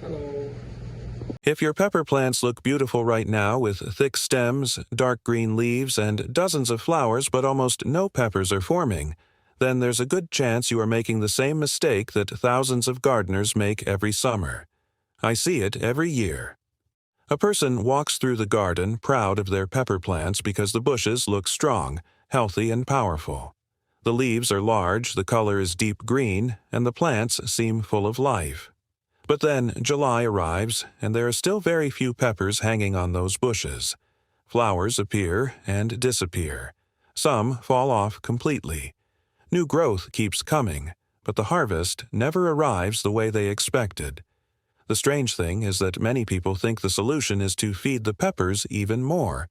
Hello. If your pepper plants look beautiful right now with thick stems, dark green leaves, and dozens of flowers but almost no peppers are forming, then there's a good chance you are making the same mistake that thousands of gardeners make every summer. I see it every year. A person walks through the garden proud of their pepper plants because the bushes look strong, healthy, and powerful. The leaves are large, the color is deep green, and the plants seem full of life. But then July arrives, and there are still very few peppers hanging on those bushes. Flowers appear and disappear. Some fall off completely. New growth keeps coming, but the harvest never arrives the way they expected. The strange thing is that many people think the solution is to feed the peppers even more.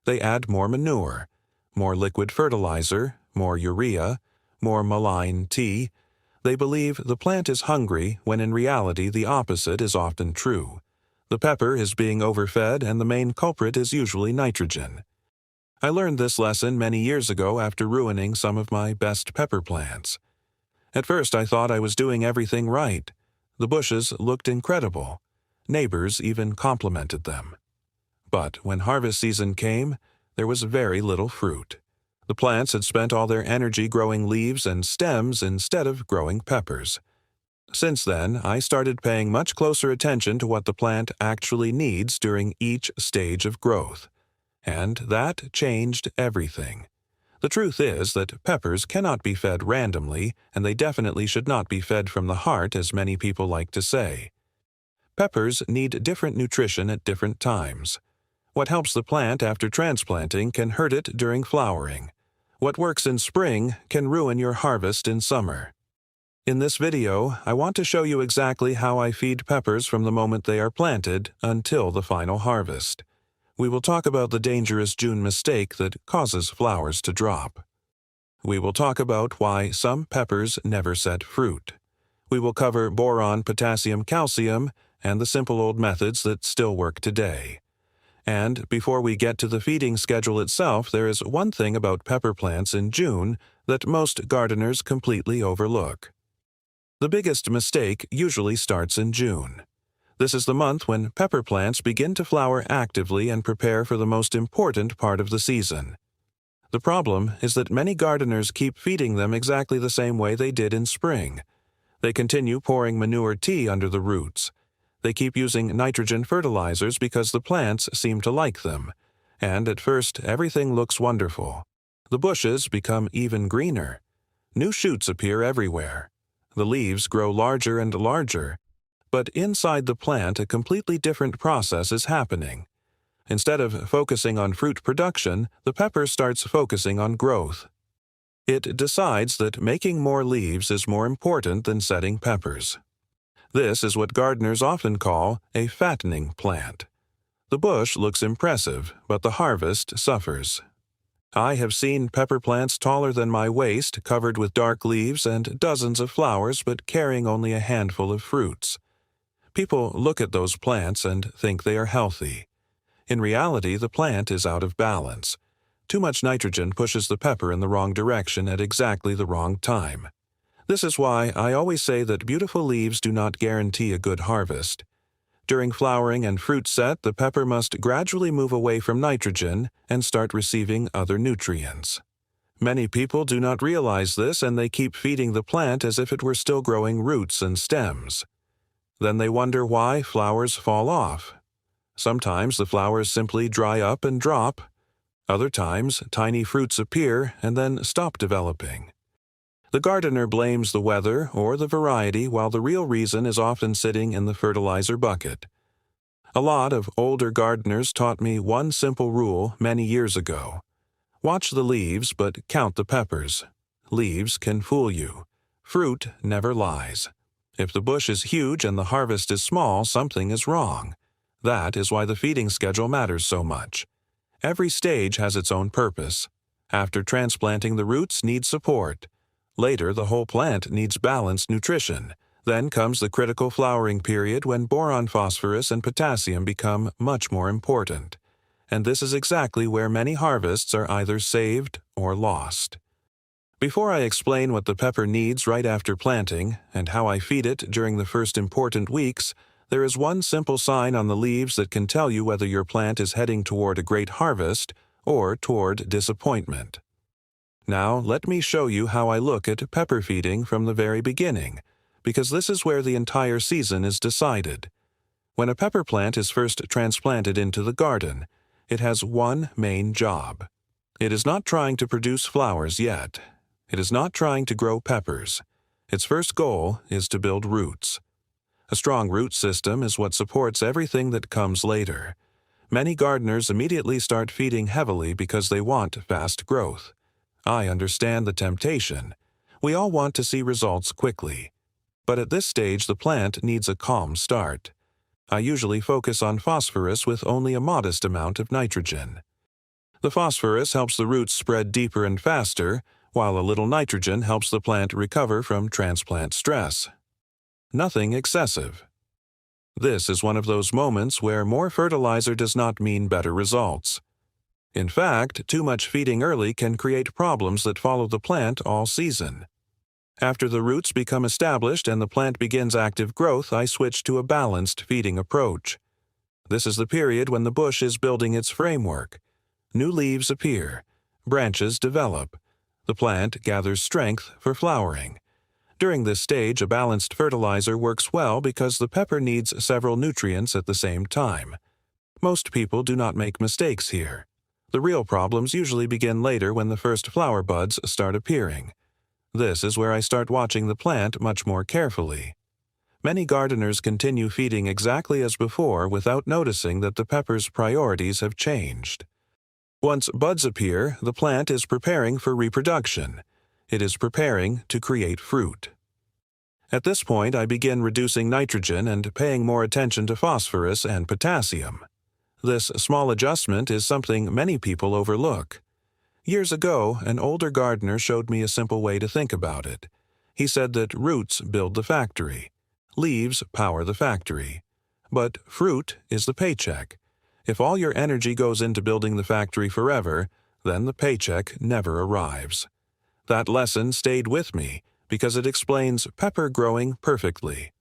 They add more manure, more liquid fertilizer, more urea, more malign tea. They believe the plant is hungry when in reality the opposite is often true. The pepper is being overfed and the main culprit is usually nitrogen. I learned this lesson many years ago after ruining some of my best pepper plants. At first I thought I was doing everything right. The bushes looked incredible. Neighbors even complimented them. But when harvest season came, there was very little fruit. The plants had spent all their energy growing leaves and stems instead of growing peppers. Since then, I started paying much closer attention to what the plant actually needs during each stage of growth. And that changed everything. The truth is that peppers cannot be fed randomly, and they definitely should not be fed from the heart, as many people like to say. Peppers need different nutrition at different times. What helps the plant after transplanting can hurt it during flowering. What works in spring can ruin your harvest in summer. In this video, I want to show you exactly how I feed peppers from the moment they are planted until the final harvest. We will talk about the dangerous June mistake that causes flowers to drop. We will talk about why some peppers never set fruit. We will cover boron, potassium, calcium, and the simple old methods that still work today. And before we get to the feeding schedule itself, there is one thing about pepper plants in June that most gardeners completely overlook. The biggest mistake usually starts in June. This is the month when pepper plants begin to flower actively and prepare for the most important part of the season. The problem is that many gardeners keep feeding them exactly the same way they did in spring. They continue pouring manure tea under the roots. They keep using nitrogen fertilizers because the plants seem to like them. And at first, everything looks wonderful. The bushes become even greener. New shoots appear everywhere. The leaves grow larger and larger. But inside the plant, a completely different process is happening. Instead of focusing on fruit production, the pepper starts focusing on growth. It decides that making more leaves is more important than setting peppers. This is what gardeners often call a fattening plant. The bush looks impressive, but the harvest suffers. I have seen pepper plants taller than my waist, covered with dark leaves and dozens of flowers, but carrying only a handful of fruits. People look at those plants and think they are healthy. In reality, the plant is out of balance. Too much nitrogen pushes the pepper in the wrong direction at exactly the wrong time. This is why I always say that beautiful leaves do not guarantee a good harvest. During flowering and fruit set, the pepper must gradually move away from nitrogen and start receiving other nutrients. Many people do not realize this, and they keep feeding the plant as if it were still growing roots and stems. Then they wonder why flowers fall off. Sometimes the flowers simply dry up and drop. Other times, tiny fruits appear and then stop developing. The gardener blames the weather or the variety, while the real reason is often sitting in the fertilizer bucket. A lot of older gardeners taught me one simple rule many years ago. Watch the leaves, but count the peppers. Leaves can fool you. Fruit never lies. If the bush is huge and the harvest is small, something is wrong. That is why the feeding schedule matters so much. Every stage has its own purpose. After transplanting, the roots need support. Later, the whole plant needs balanced nutrition. Then comes the critical flowering period when boron, phosphorus, and potassium become much more important. And this is exactly where many harvests are either saved or lost. Before I explain what the pepper needs right after planting and how I feed it during the first important weeks, There is one simple sign on the leaves that can tell you whether your plant is heading toward a great harvest or toward disappointment. Now, let me show you how I look at pepper feeding from the very beginning, because this is where the entire season is decided. When a pepper plant is first transplanted into the garden, it has one main job. It is not trying to produce flowers yet. It is not trying to grow peppers. Its first goal is to build roots. A strong root system is what supports everything that comes later. Many gardeners immediately start feeding heavily because they want fast growth. I understand the temptation. We all want to see results quickly. But at this stage, the plant needs a calm start. I usually focus on phosphorus with only a modest amount of nitrogen. The phosphorus helps the roots spread deeper and faster, while a little nitrogen helps the plant recover from transplant stress. Nothing excessive. This is one of those moments where more fertilizer does not mean better results. In fact, too much feeding early can create problems that follow the plant all season. After the roots become established and the plant begins active growth, I switch to a balanced feeding approach. This is the period when the bush is building its framework. New leaves appear, branches develop. The plant gathers strength for flowering. During this stage, a balanced fertilizer works well because the pepper needs several nutrients at the same time. Most people do not make mistakes here. The real problems usually begin later when the first flower buds start appearing. This is where I start watching the plant much more carefully. Many gardeners continue feeding exactly as before without noticing that the pepper's priorities have changed. Once buds appear, the plant is preparing for reproduction. It is preparing to create fruit. At this point, I begin reducing nitrogen and paying more attention to phosphorus and potassium. This small adjustment is something many people overlook. Years ago, an older gardener showed me a simple way to think about it. He said that roots build the factory. Leaves power the factory. But fruit is the paycheck. If all your energy goes into building the factory forever, then the paycheck never arrives. That lesson stayed with me because it explains pepper growing perfectly.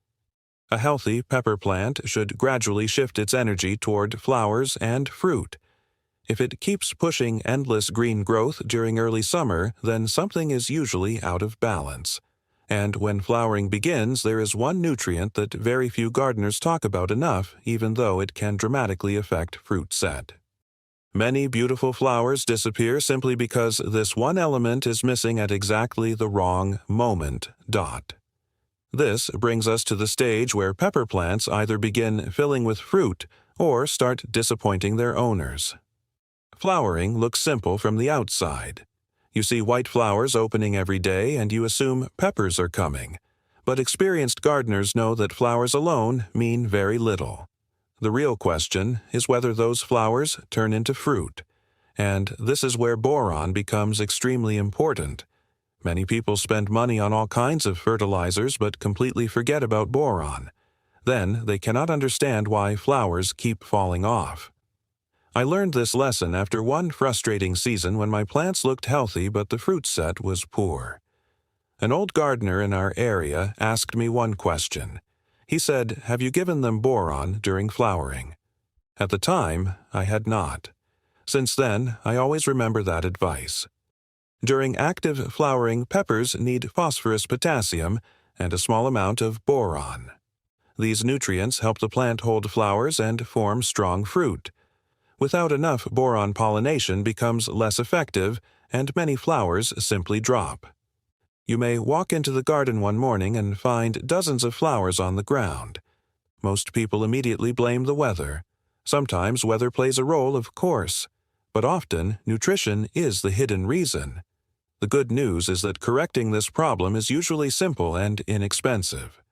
A healthy pepper plant should gradually shift its energy toward flowers and fruit. If it keeps pushing endless green growth during early summer, then something is usually out of balance. And when flowering begins, there is one nutrient that very few gardeners talk about enough, even though it can dramatically affect fruit set. Many beautiful flowers disappear simply because this one element is missing at exactly the wrong moment. This brings us to the stage where pepper plants either begin filling with fruit or start disappointing their owners. Flowering looks simple from the outside. You see white flowers opening every day and you assume peppers are coming. But experienced gardeners know that flowers alone mean very little. The real question is whether those flowers turn into fruit. And this is where boron becomes extremely important. Many people spend money on all kinds of fertilizers but completely forget about boron. Then they cannot understand why flowers keep falling off. I learned this lesson after one frustrating season when my plants looked healthy but the fruit set was poor. An old gardener in our area asked me one question. He said, "Have you given them boron during flowering?" At the time, I had not. Since then, I always remember that advice. During active flowering, peppers need phosphorus, potassium, and a small amount of boron. These nutrients help the plant hold flowers and form strong fruit. Without enough, boron pollination becomes less effective, and many flowers simply drop. You may walk into the garden one morning and find dozens of flowers on the ground. Most people immediately blame the weather. Sometimes weather plays a role, of course, but often nutrition is the hidden reason. The good news is that correcting this problem is usually simple and inexpensive.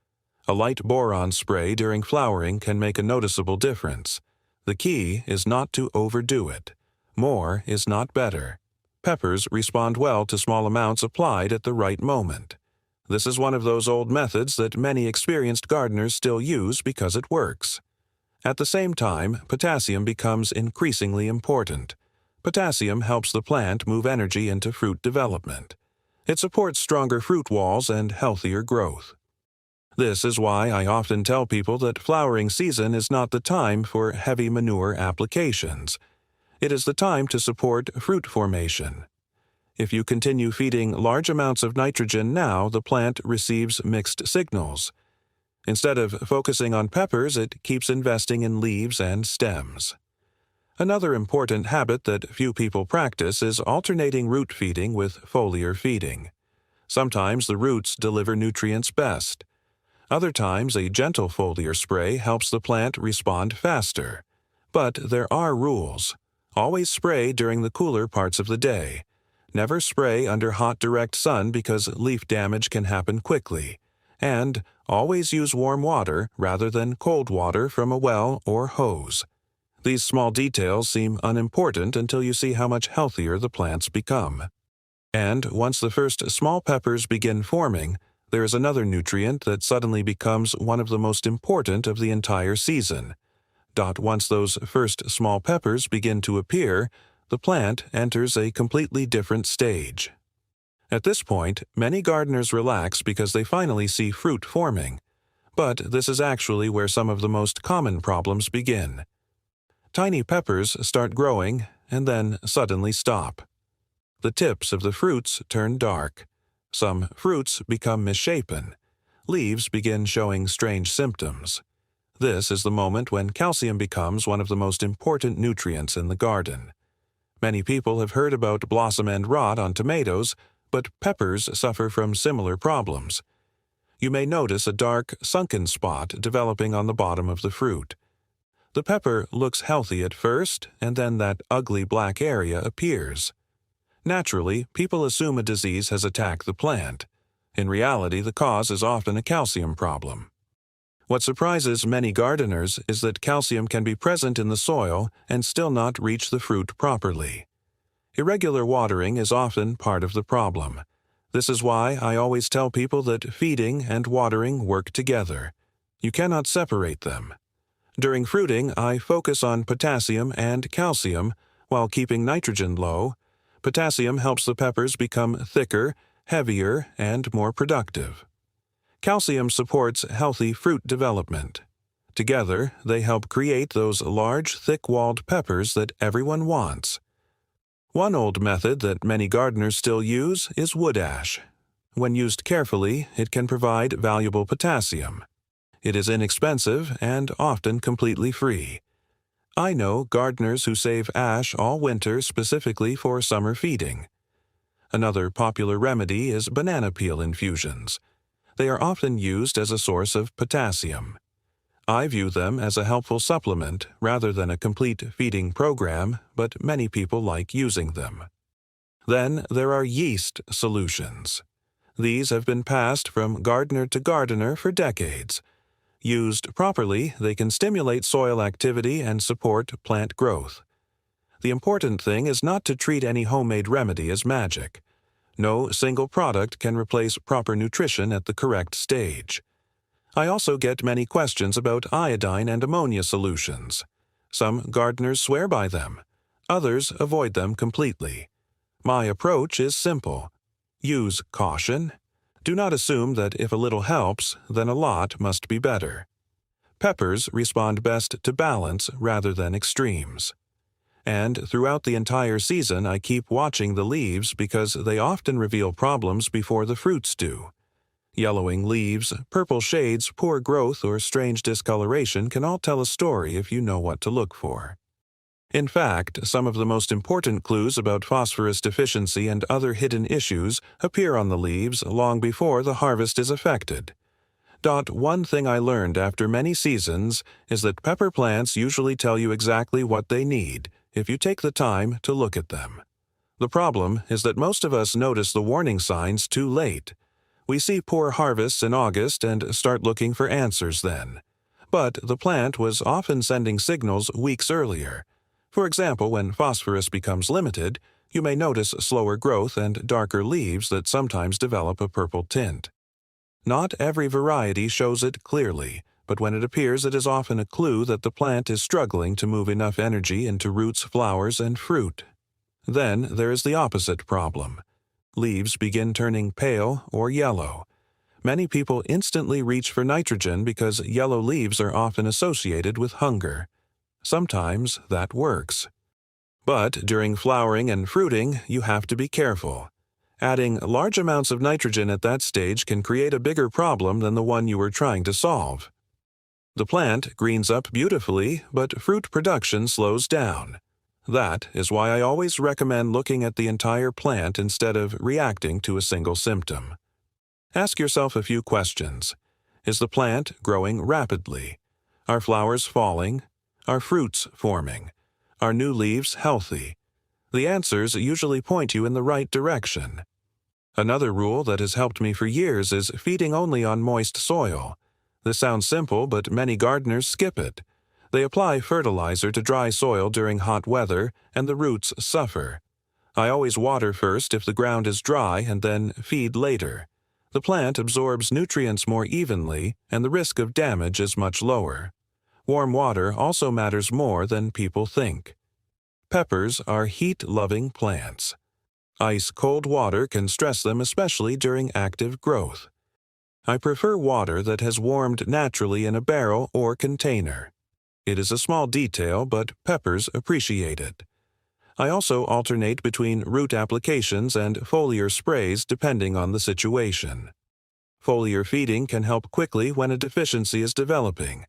A light boron spray during flowering can make a noticeable difference. The key is not to overdo it. More is not better. Peppers respond well to small amounts applied at the right moment. This is one of those old methods that many experienced gardeners still use because it works. At the same time, potassium becomes increasingly important. Potassium helps the plant move energy into fruit development. It supports stronger fruit walls and healthier growth. This is why I often tell people that flowering season is not the time for heavy manure applications. It is the time to support fruit formation. If you continue feeding large amounts of nitrogen now, the plant receives mixed signals. Instead of focusing on peppers, it keeps investing in leaves and stems. Another important habit that few people practice is alternating root feeding with foliar feeding. Sometimes the roots deliver nutrients best. Other times, a gentle foliar spray helps the plant respond faster. But there are rules. Always spray during the cooler parts of the day. Never spray under hot direct sun because leaf damage can happen quickly. And always use warm water rather than cold water from a well or hose. These small details seem unimportant until you see how much healthier the plants become. And once the first small peppers begin forming, there is another nutrient that suddenly becomes one of the most important of the entire season. Once those first small peppers begin to appear, the plant enters a completely different stage. At this point, many gardeners relax because they finally see fruit forming. But this is actually where some of the most common problems begin. Tiny peppers start growing and then suddenly stop. The tips of the fruits turn dark. Some fruits become misshapen. Leaves begin showing strange symptoms. This is the moment when calcium becomes one of the most important nutrients in the garden. Many people have heard about blossom end rot on tomatoes, but peppers suffer from similar problems. You may notice a dark, sunken spot developing on the bottom of the fruit. The pepper looks healthy at first, and then that ugly black area appears. Naturally, people assume a disease has attacked the plant. In reality, the cause is often a calcium problem. What surprises many gardeners is that calcium can be present in the soil and still not reach the fruit properly. Irregular watering is often part of the problem. This is why I always tell people that feeding and watering work together. You cannot separate them. During fruiting, I focus on potassium and calcium while keeping nitrogen low. Potassium helps the peppers become thicker, heavier, and more productive. Calcium supports healthy fruit development. Together, they help create those large, thick-walled peppers that everyone wants. One old method that many gardeners still use is wood ash. When used carefully, it can provide valuable potassium. It is inexpensive and often completely free. I know gardeners who save ash all winter specifically for summer feeding. Another popular remedy is banana peel infusions. They are often used as a source of potassium. I view them as a helpful supplement rather than a complete feeding program, but many people like using them. Then there are yeast solutions. These have been passed from gardener to gardener for decades. Used properly, they can stimulate soil activity and support plant growth. The important thing is not to treat any homemade remedy as magic. No single product can replace proper nutrition at the correct stage. I also get many questions about iodine and ammonia solutions. Some gardeners swear by them. Others avoid them completely. My approach is simple. Use caution. Do not assume that if a little helps, then a lot must be better. Peppers respond best to balance rather than extremes. And throughout the entire season, I keep watching the leaves because they often reveal problems before the fruits do. Yellowing leaves, purple shades, poor growth, or strange discoloration can all tell a story if you know what to look for. In fact, some of the most important clues about phosphorus deficiency and other hidden issues appear on the leaves long before the harvest is affected. One thing I learned after many seasons is that pepper plants usually tell you exactly what they need if you take the time to look at them. The problem is that most of us notice the warning signs too late. We see poor harvests in August and start looking for answers then. But the plant was often sending signals weeks earlier. For example, when phosphorus becomes limited, you may notice slower growth and darker leaves that sometimes develop a purple tint. Not every variety shows it clearly, but when it appears, it is often a clue that the plant is struggling to move enough energy into roots, flowers, and fruit. Then there is the opposite problem. Leaves begin turning pale or yellow. many people instantly reach for nitrogen because yellow leaves are often associated with hunger. Sometimes that works. But during flowering and fruiting, you have to be careful. Adding large amounts of nitrogen at that stage can create a bigger problem than the one you were trying to solve. The plant greens up beautifully, but fruit production slows down. That is why I always recommend looking at the entire plant instead of reacting to a single symptom. Ask yourself a few questions. Is the plant growing rapidly? Are flowers falling? Are fruits forming? Are new leaves healthy? The answers usually point you in the right direction. Another rule that has helped me for years is feeding only on moist soil. This sounds simple, but many gardeners skip it. They apply fertilizer to dry soil during hot weather, and the roots suffer. I always water first if the ground is dry and then feed later. The plant absorbs nutrients more evenly, and the risk of damage is much lower. Warm water also matters more than people think. Peppers are heat-loving plants. Ice-cold water can stress them, especially during active growth. I prefer water that has warmed naturally in a barrel or container. It is a small detail, but peppers appreciate it. I also alternate between root applications and foliar sprays depending on the situation. Foliar feeding can help quickly when a deficiency is developing.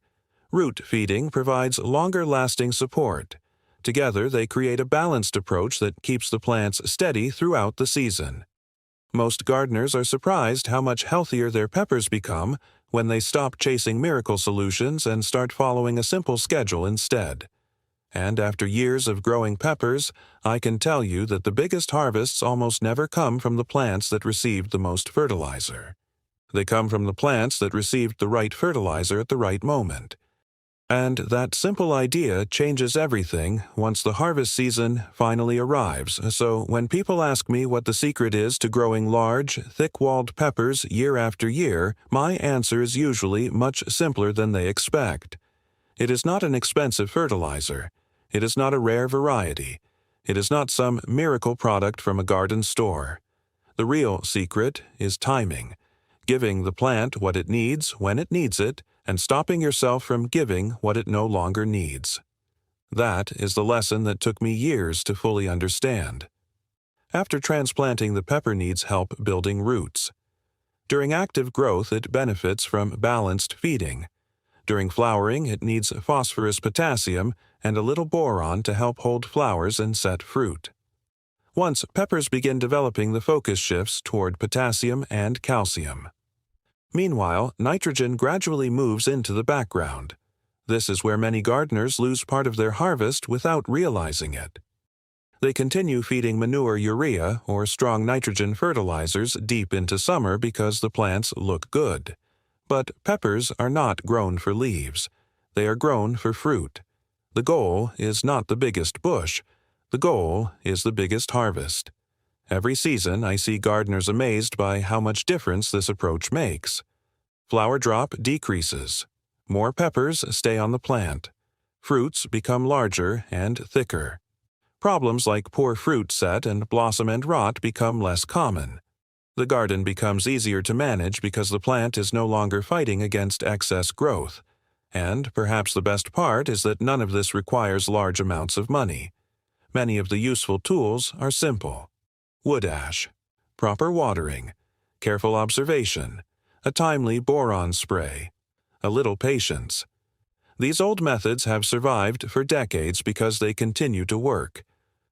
Root feeding provides longer-lasting support. Together, they create a balanced approach that keeps the plants steady throughout the season. Most gardeners are surprised how much healthier their peppers become when they stop chasing miracle solutions and start following a simple schedule instead. And after years of growing peppers, I can tell you that the biggest harvests almost never come from the plants that received the most fertilizer. They come from the plants that received the right fertilizer at the right moment. And that simple idea changes everything once the harvest season finally arrives. So when people ask me what the secret is to growing large, thick-walled peppers year after year, my answer is usually much simpler than they expect. It is not an expensive fertilizer. It is not a rare variety. It is not some miracle product from a garden store. The real secret is timing. Giving the plant what it needs when it needs it, and stopping yourself from giving what it no longer needs. That is the lesson that took me years to fully understand. After transplanting, the pepper needs help building roots. During active growth, it benefits from balanced feeding. During flowering, it needs phosphorus, potassium, and a little boron to help hold flowers and set fruit. Once peppers begin developing, the focus shifts toward potassium and calcium. Meanwhile, nitrogen gradually moves into the background. This is where many gardeners lose part of their harvest without realizing it. They continue feeding manure, urea, or strong nitrogen fertilizers deep into summer because the plants look good. But peppers are not grown for leaves. They are grown for fruit. The goal is not the biggest bush. The goal is the biggest harvest. Every season, I see gardeners amazed by how much difference this approach makes. Flower drop decreases. More peppers stay on the plant. Fruits become larger and thicker. Problems like poor fruit set and blossom and rot become less common. The garden becomes easier to manage because the plant is no longer fighting against excess growth. And perhaps the best part is that none of this requires large amounts of money. Many of the useful tools are simple. Wood ash, proper watering, careful observation, a timely boron spray, a little patience. These old methods have survived for decades because they continue to work.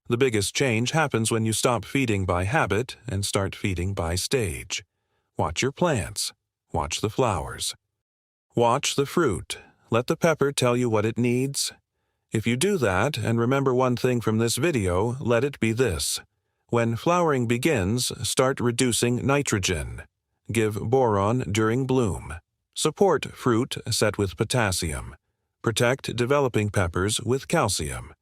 The biggest change happens when you stop feeding by habit and start feeding by stage. Watch your plants. Watch the flowers. Watch the fruit. Let the pepper tell you what it needs. If you do that and remember one thing from this video, let it be this. When flowering begins, start reducing nitrogen. Give boron during bloom. Support fruit set with potassium. Protect developing peppers with calcium.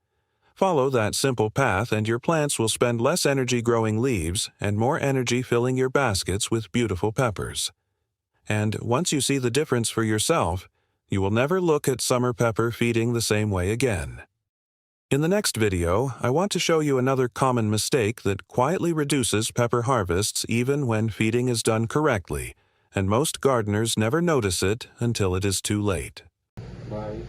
Follow that simple path and your plants will spend less energy growing leaves and more energy filling your baskets with beautiful peppers. And once you see the difference for yourself, you will never look at summer pepper feeding the same way again. In the next video, I want to show you another common mistake that quietly reduces pepper harvests even when feeding is done correctly, and most gardeners never notice it until it is too late. Bye.